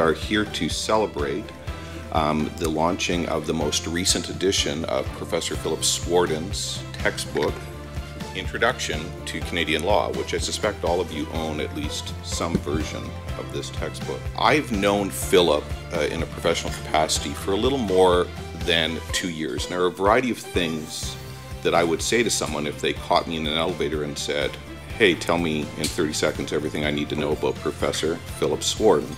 are here to celebrate the launching of the most recent edition of Professor Philip Sworden's textbook, Introduction to Canadian Law, which I suspect all of you own at least some version of this textbook. I've known Philip in a professional capacity for a little more than 2 years. And there are a variety of things that I would say to someone if they caught me in an elevator and said, "Hey, tell me in 30 seconds everything I need to know about Professor Philip Sworden."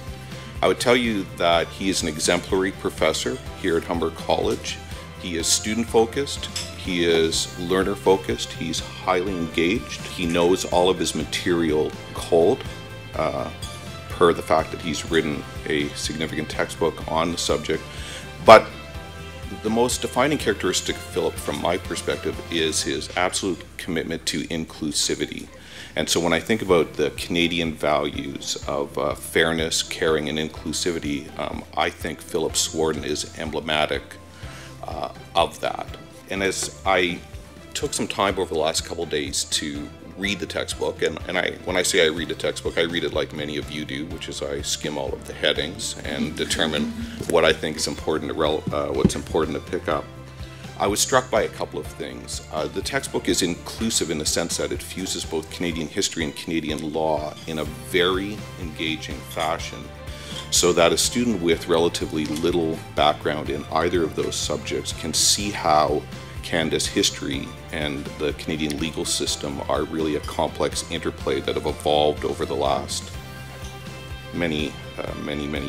I would tell you that he is an exemplary professor here at Humber College. He is student-focused, he is learner-focused, he's highly engaged, he knows all of his material cold, per the fact that he's written a significant textbook on the subject. But the most defining characteristic of Philip, from my perspective, is his absolute commitment to inclusivity. And so when I think about the Canadian values of fairness, caring, and inclusivity, I think Philip Sworden is emblematic of that. And as I took some time over the last couple of days to read the textbook, and when I say I read the textbook, I read it like many of you do, which is I skim all of the headings and determine what I think is important what's important to pick up. I was struck by a couple of things. The textbook is inclusive in the sense that it fuses both Canadian history and Canadian law in a very engaging fashion, so that a student with relatively little background in either of those subjects can see how Canada's history and the Canadian legal system are really a complex interplay that have evolved over the last many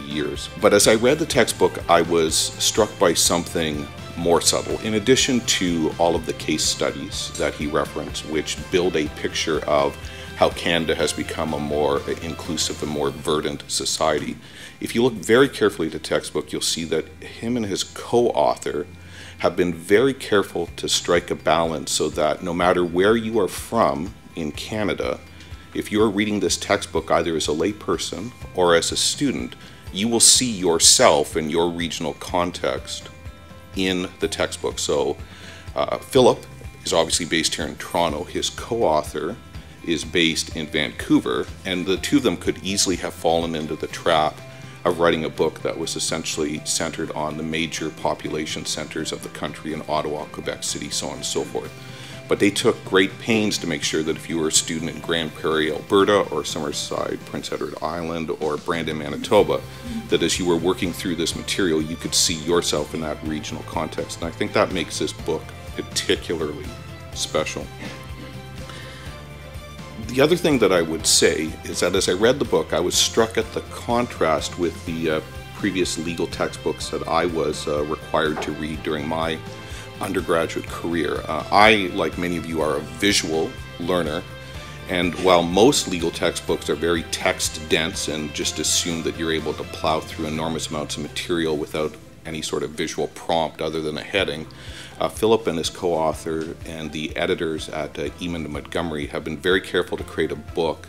years. But as I read the textbook, I was struck by something more subtle. In addition to all of the case studies that he referenced, which build a picture of how Canada has become a more inclusive and more verdant society, if you look very carefully at the textbook, you'll see that him and his co-author have been very careful to strike a balance so that no matter where you are from in Canada, if you're reading this textbook either as a layperson or as a student, you will see yourself and your regional context in the textbook. So Philip is obviously based here in Toronto. His co-author is based in Vancouver, and the two of them could easily have fallen into the trap of writing a book that was essentially centered on the major population centers of the country in Ottawa, Quebec City, so on and so forth. But they took great pains to make sure that if you were a student in Grande Prairie, Alberta, or Summerside, Prince Edward Island, or Brandon, Manitoba, that as you were working through this material, you could see yourself in that regional context. And I think that makes this book particularly special. The other thing that I would say is that as I read the book, I was struck at the contrast with the previous legal textbooks that I was required to read during my undergraduate career. I, like many of you, are a visual learner, and while most legal textbooks are very text-dense and just assume that you're able to plow through enormous amounts of material without any sort of visual prompt other than a heading, Philip and his co-author and the editors at Eamon Montgomery have been very careful to create a book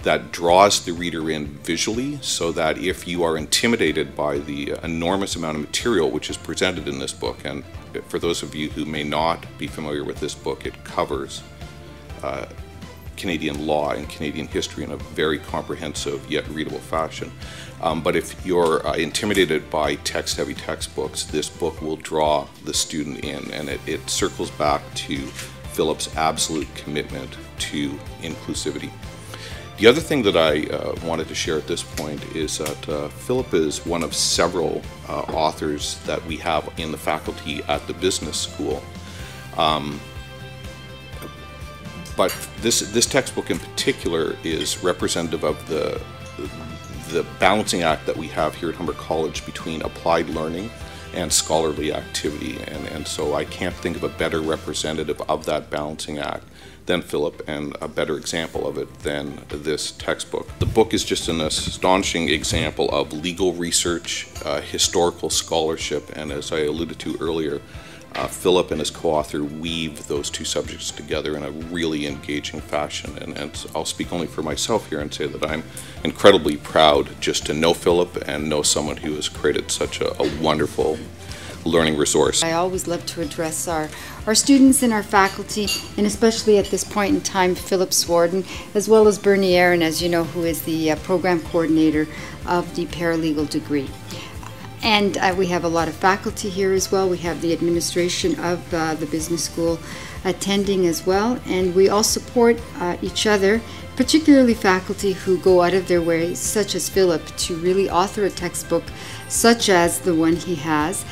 that draws the reader in visually, so that if you are intimidated by the enormous amount of material which is presented in this book, and for those of you who may not be familiar with this book, it covers Canadian law and Canadian history in a very comprehensive yet readable fashion. But if you're intimidated by text-heavy textbooks, this book will draw the student in, and it circles back to Philip's absolute commitment to inclusivity. The other thing that I wanted to share at this point is that Philip is one of several authors that we have in the faculty at the business school. But this textbook in particular is representative of the balancing act that we have here at Humber College between applied learning and scholarly activity. And so I can't think of a better representative of that balancing act than Philip, and a better example of it than this textbook. The book is just an astonishing example of legal research, historical scholarship, and as I alluded to earlier, Philip and his co-author weave those two subjects together in a really engaging fashion. And I'll speak only for myself here and say that I'm incredibly proud just to know Philip and know someone who has created such a wonderful learning resource. I always love to address our students and our faculty, and especially at this point in time, Philip Sworden, as well as Bernie Aaron, as you know, who is the program coordinator of the paralegal degree. And we have a lot of faculty here as well. We have the administration of the business school attending as well, and we all support each other, particularly faculty who go out of their way, such as Philip, to really author a textbook such as the one he has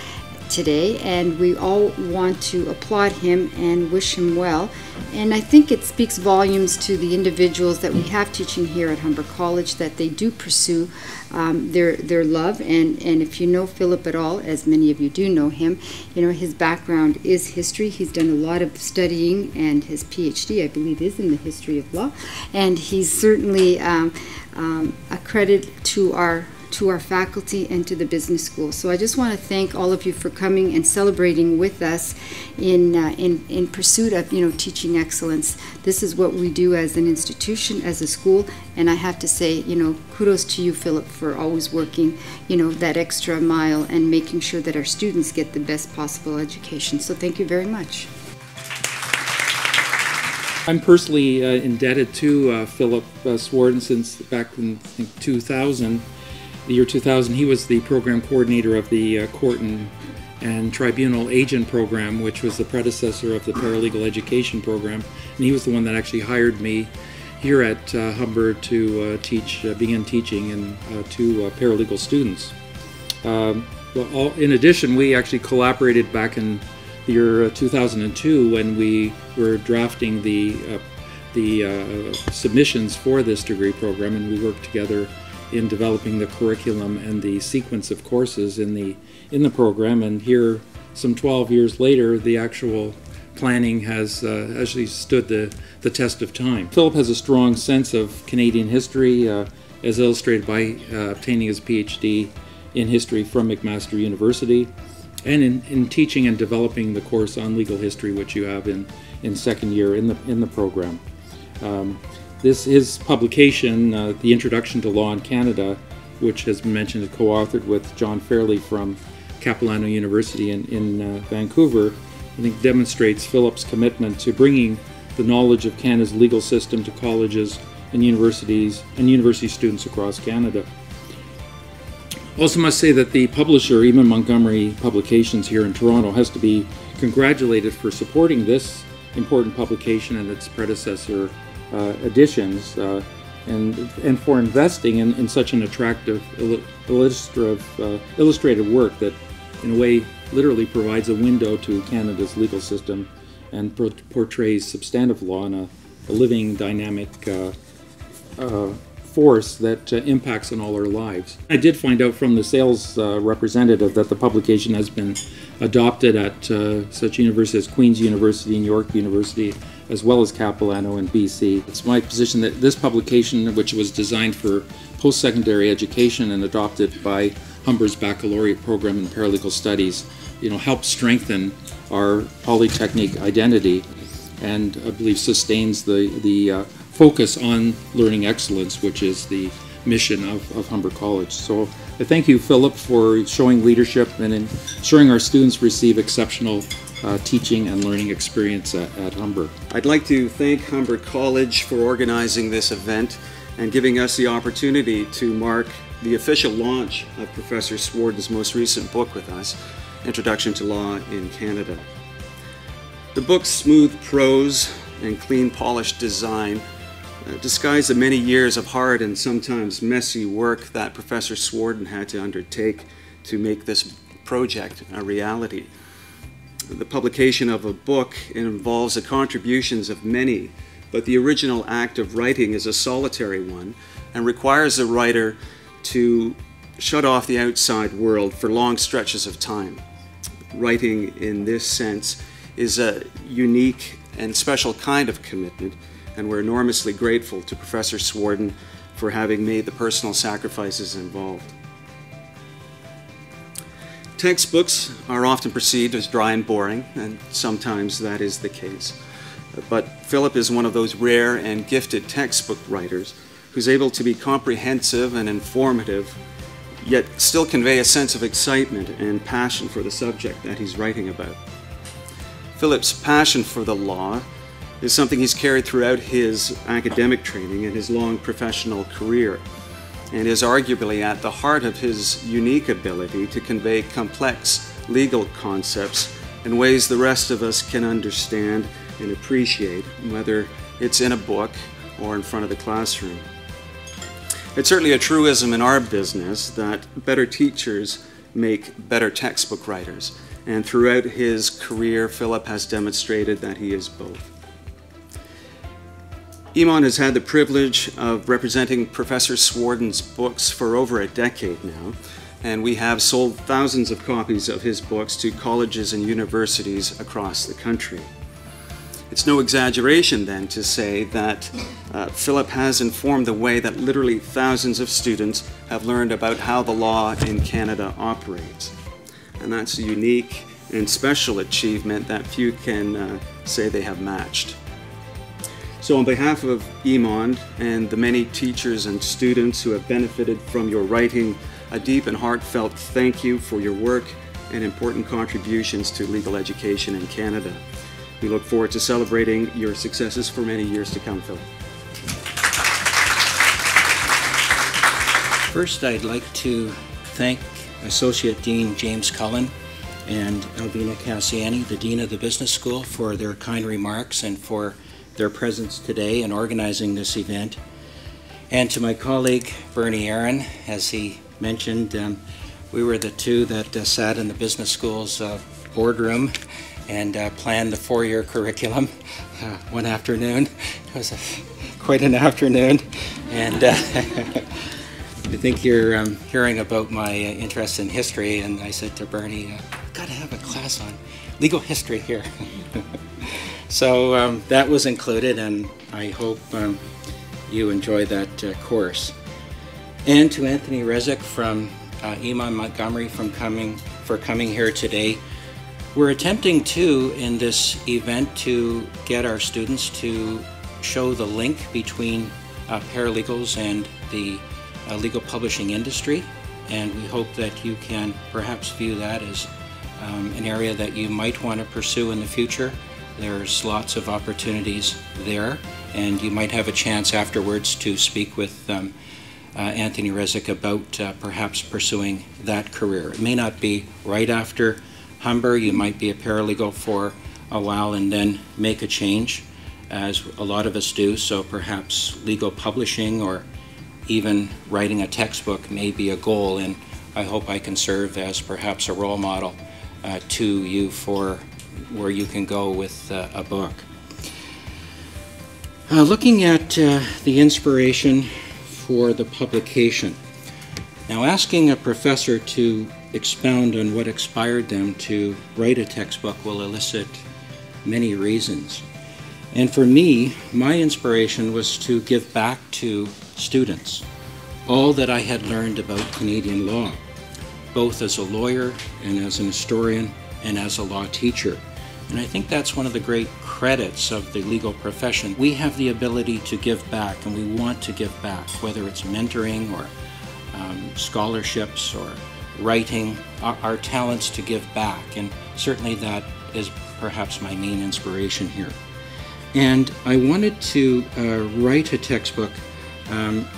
today, and we all want to applaud him and wish him well. And I think it speaks volumes to the individuals that we have teaching here at Humber College, that they do pursue their love. And if you know Philip at all, as many of you do know him, you know his background is history. He's done a lot of studying, and his PhD, I believe, is in the history of law, and he's certainly a credit to our faculty and to the business school. So I just want to thank all of you for coming and celebrating with us in pursuit of teaching excellence. This is what we do as an institution, as a school, and I have to say kudos to you, Philip, for always working that extra mile and making sure that our students get the best possible education. So thank you very much. I'm personally indebted to Philip Sworden since back in, I think, 2000. The year 2000, he was the program coordinator of the Court and Tribunal Agent Program, which was the predecessor of the Paralegal Education Program, and he was the one that actually hired me here at Humber to begin teaching to paralegal students. In addition, we actually collaborated back in the year 2002 when we were drafting the submissions for this degree program, and we worked together in developing the curriculum and the sequence of courses in the program. And here, some 12 years later, the actual planning has actually stood the test of time. Philip has a strong sense of Canadian history, as illustrated by obtaining his PhD in history from McMaster University, and in teaching and developing the course on legal history, which you have in second year in the program. His publication, The Introduction to Law in Canada, which has been mentioned, is co-authored with John Fairley from Capilano University in Vancouver, I think demonstrates Philip's commitment to bringing the knowledge of Canada's legal system to colleges and universities and university students across Canada. Also must say that the publisher, Eamon Montgomery Publications here in Toronto, has to be congratulated for supporting this important publication and its predecessor editions, and for investing in such an attractive illustrated work that in a way literally provides a window to Canada's legal system and portrays substantive law in a living, dynamic force that impacts on all our lives. I did find out from the sales representative that the publication has been adopted at such universities as Queen's University and York University, as well as Capilano in BC. It's my position that this publication, which was designed for post-secondary education and adopted by Humber's baccalaureate program in paralegal studies, helps strengthen our polytechnic identity, and I believe sustains the focus on learning excellence, which is the mission of Humber College. So I thank you, Philip, for showing leadership and ensuring our students receive exceptional teaching and learning experience at Humber. I'd like to thank Humber College for organizing this event and giving us the opportunity to mark the official launch of Professor Sworden's most recent book with us, Introduction to Law in Canada. The book's smooth prose and clean, polished design disguise the many years of hard and sometimes messy work that Professor Sworden had to undertake to make this project a reality. The publication of a book involves the contributions of many, but the original act of writing is a solitary one and requires the writer to shut off the outside world for long stretches of time. Writing in this sense is a unique and special kind of commitment, and we're enormously grateful to Professor Sworden for having made the personal sacrifices involved. Textbooks are often perceived as dry and boring, and sometimes that is the case. But Philip is one of those rare and gifted textbook writers who's able to be comprehensive and informative, yet still convey a sense of excitement and passion for the subject that he's writing about. Philip's passion for the law is something he's carried throughout his academic training and his long professional career, and is arguably at the heart of his unique ability to convey complex legal concepts in ways the rest of us can understand and appreciate, whether it's in a book or in front of the classroom. It's certainly a truism in our business that better teachers make better textbook writers, and throughout his career, Philip has demonstrated that he is both. Eamon has had the privilege of representing Professor Sworden's books for over a decade now, and we have sold thousands of copies of his books to colleges and universities across the country. It's no exaggeration then to say that Philip has informed the way that literally thousands of students have learned about how the law in Canada operates. And that's a unique and special achievement that few can say they have matched. So on behalf of Eamon and the many teachers and students who have benefited from your writing, a deep and heartfelt thank you for your work and important contributions to legal education in Canada. We look forward to celebrating your successes for many years to come, Philip. First, I'd like to thank Associate Dean James Cullen and Alvina Cassiani, the Dean of the Business School, for their kind remarks and for their presence today in organizing this event. And to my colleague, Bernie Aaron, as he mentioned, we were the two that sat in the business school's boardroom and planned the four-year curriculum one afternoon. It was quite an afternoon. And I think you're hearing about my interest in history, and I said to Bernie, I've got to have a class on legal history here. So that was included, and I hope you enjoy that course. And to Anthony Rezick from Eamon Montgomery for coming here today. We're attempting to, in this event, to get our students to show the link between paralegals and the legal publishing industry, and we hope that you can perhaps view that as an area that you might want to pursue in the future. There's lots of opportunities there, and you might have a chance afterwards to speak with Anthony Rezick about perhaps pursuing that career. It may not be right after Humber. You might be a paralegal for a while and then make a change, as a lot of us do, so perhaps legal publishing or even writing a textbook may be a goal, and I hope I can serve as perhaps a role model to you for where you can go with a book. Looking at the inspiration for the publication. Now, asking a professor to expound on what inspired them to write a textbook will elicit many reasons. And for me, my inspiration was to give back to students all that I had learned about Canadian law, both as a lawyer and as an historian and as a law teacher. And I think that's one of the great credits of the legal profession. We have the ability to give back, and we want to give back, whether it's mentoring or scholarships or writing, our talents to give back. And certainly that is perhaps my main inspiration here. And I wanted to write a textbook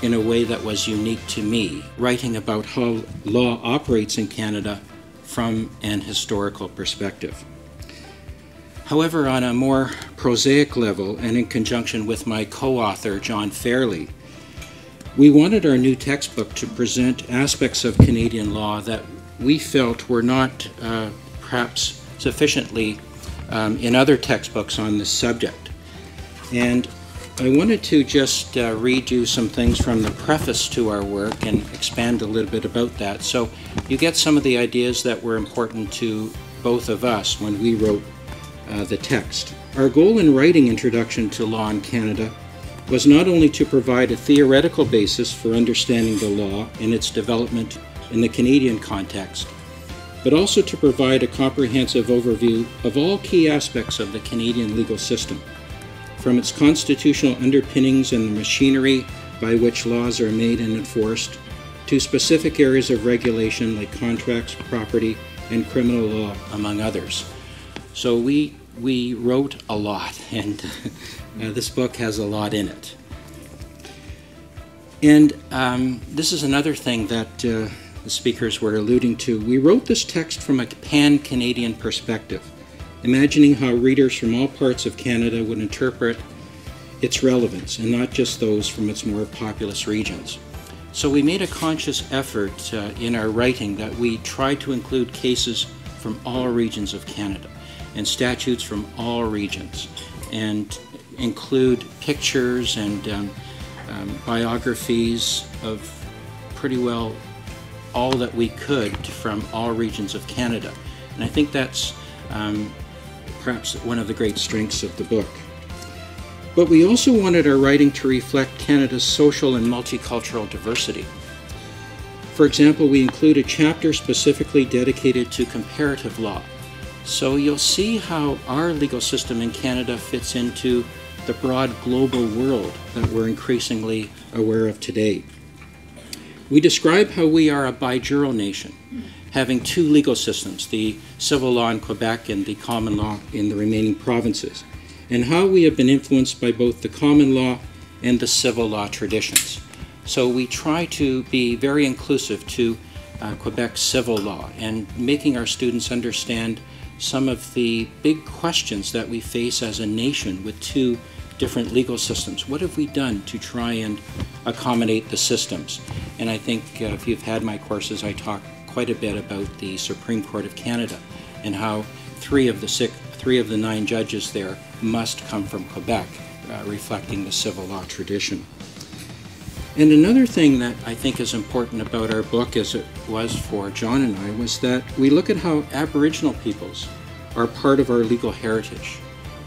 in a way that was unique to me, writing about how law operates in Canada from an historical perspective. However, on a more prosaic level, and in conjunction with my co-author, John Fairley, we wanted our new textbook to present aspects of Canadian law that we felt were not perhaps sufficiently in other textbooks on this subject. And I wanted to just read you some things from the preface to our work and expand a little bit about that, so you get some of the ideas that were important to both of us when we wrote the text. Our goal in writing Introduction to Law in Canada was not only to provide a theoretical basis for understanding the law and its development in the Canadian context, but also to provide a comprehensive overview of all key aspects of the Canadian legal system, from its constitutional underpinnings and the machinery by which laws are made and enforced, to specific areas of regulation like contracts, property, and criminal law, among others. So we wrote a lot, and this book has a lot in it. And this is another thing that the speakers were alluding to. We wrote this text from a pan-Canadian perspective, imagining how readers from all parts of Canada would interpret its relevance, and not just those from its more populous regions. So we made a conscious effort in our writing that we tried to include cases from all regions of Canada and statutes from all regions, and include pictures and biographies of pretty well all that we could from all regions of Canada. And I think that's perhaps one of the great strengths of the book. But we also wanted our writing to reflect Canada's social and multicultural diversity. For example, we include a chapter specifically dedicated to comparative law. So you'll see how our legal system in Canada fits into the broad global world that we're increasingly aware of today. We describe how we are a bijural nation, having two legal systems, the civil law in Quebec and the common law in the remaining provinces, and how we have been influenced by both the common law and the civil law traditions. So we try to be very inclusive to Quebec's civil law and making our students understand some of the big questions that we face as a nation with two different legal systems. What have we done to try and accommodate the systems? And I think if you've had my courses, I talk quite a bit about the Supreme Court of Canada and how three of the 9 judges there must come from Quebec, reflecting the civil law tradition. And another thing that I think is important about our book, as it was for John and I, was that we look at how Aboriginal peoples are part of our legal heritage.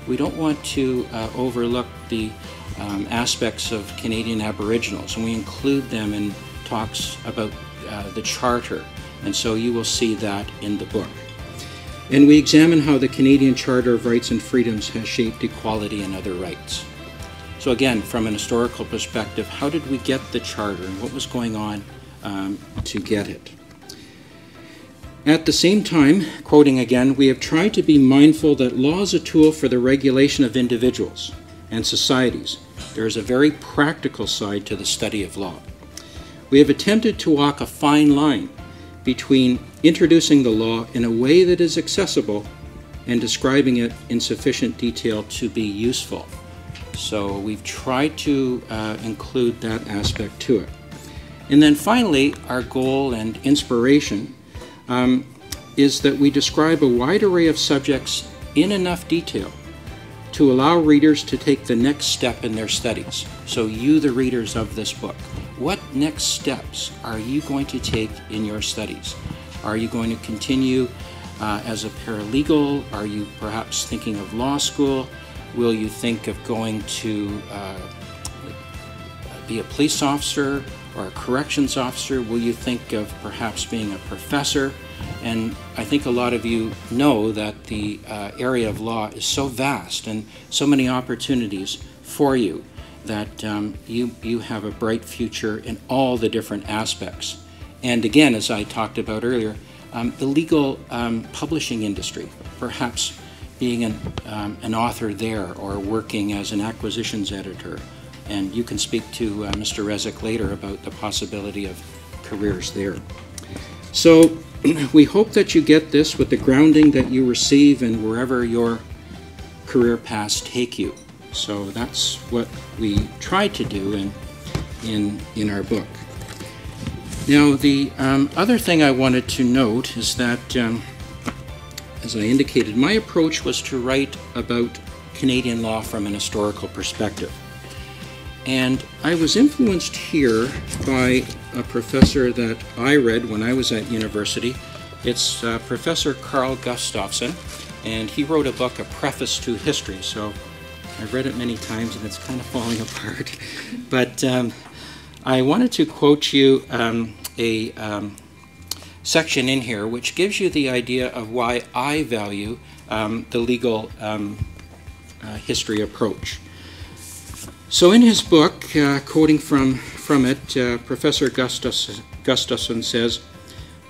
We don't want to overlook the aspects of Canadian Aboriginals, and we include them in talks about the Charter, and so you will see that in the book. And we examine how the Canadian Charter of Rights and Freedoms has shaped equality and other rights. So again, from an historical perspective, how did we get the Charter and what was going on to get it? At the same time, quoting again, we have tried to be mindful that law is a tool for the regulation of individuals and societies. There is a very practical side to the study of law. We have attempted to walk a fine line between introducing the law in a way that is accessible and describing it in sufficient detail to be useful. So we've tried to include that aspect to it. And then finally, our goal and inspiration is that we describe a wide array of subjects in enough detail to allow readers to take the next step in their studies. So you, the readers of this book, what next steps are you going to take in your studies? Are you going to continue as a paralegal? Are you perhaps thinking of law school? Will you think of going to be a police officer or a corrections officer? Will you think of perhaps being a professor? And I think a lot of you know that the area of law is so vast and so many opportunities for you that you have a bright future in all the different aspects. And again, as I talked about earlier, the legal publishing industry, perhaps being an author there or working as an acquisitions editor. And you can speak to Mr. Rezik later about the possibility of careers there. So we hope that you get this with the grounding that you receive and wherever your career paths take you. So that's what we tried to do in our book. Now, the other thing I wanted to note is that, as I indicated, my approach was to write about Canadian law from an historical perspective. And I was influenced here by a professor that I read when I was at university. It's Professor Carl Gustafsson, and he wrote a book, A Preface to History. So I've read it many times and it's kind of falling apart. But I wanted to quote you a section in here which gives you the idea of why I value the legal history approach. So in his book, quoting from it, Professor Gustafson says,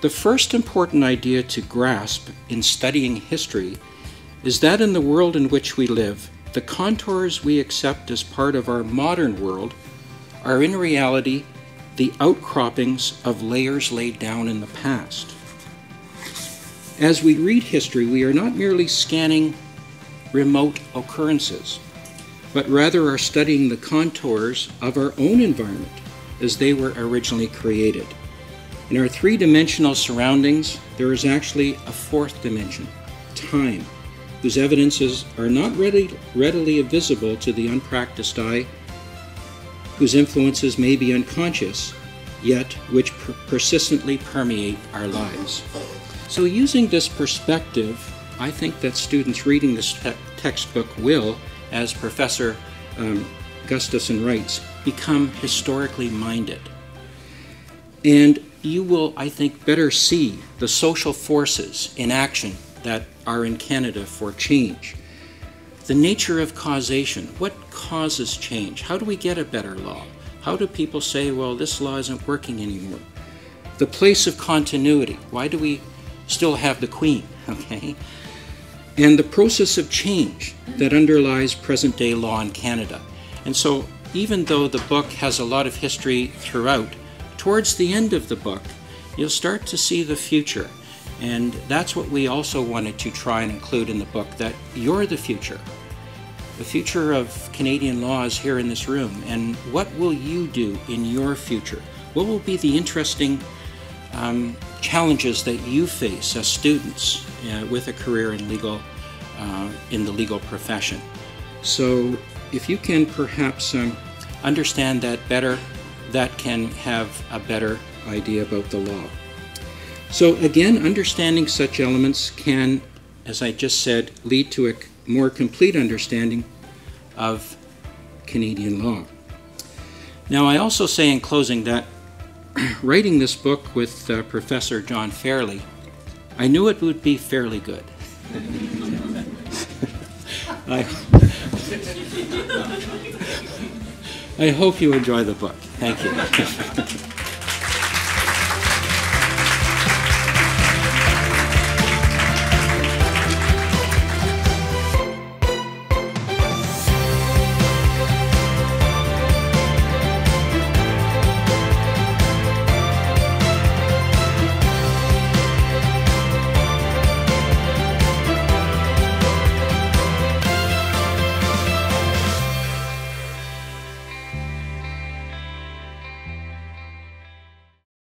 "The first important idea to grasp in studying history is that in the world in which we live, the contours we accept as part of our modern world are in reality the outcroppings of layers laid down in the past. As we read history, we are not merely scanning remote occurrences, but rather are studying the contours of our own environment as they were originally created. In our three-dimensional surroundings, there is actually a fourth dimension, time, whose evidences are not readily visible to the unpracticed eye, whose influences may be unconscious, yet which persistently permeate our lives." So using this perspective, I think that students reading this textbook will, as Professor Gustafson writes, become historically minded. And you will, I think, better see the social forces in action that are in Canada for change. The nature of causation. What causes change? How do we get a better law? How do people say, well, this law isn't working anymore? The place of continuity. Why do we still have the Queen? Okay. And the process of change that underlies present-day law in Canada. And so even though the book has a lot of history throughout, towards the end of the book, you'll start to see the future. And that's what we also wanted to try and include in the book, that you're the future. The future of Canadian law is here in this room. And what will you do in your future? What will be the interesting challenges that you face as students with a career in the legal profession? So if you can perhaps understand that better, that can have a better idea about the law. So again, understanding such elements can, as I just said, lead to a more complete understanding of Canadian law. Now, I also say in closing that writing this book with Professor John Fairley, I knew it would be fairly good. I hope you enjoy the book. Thank you.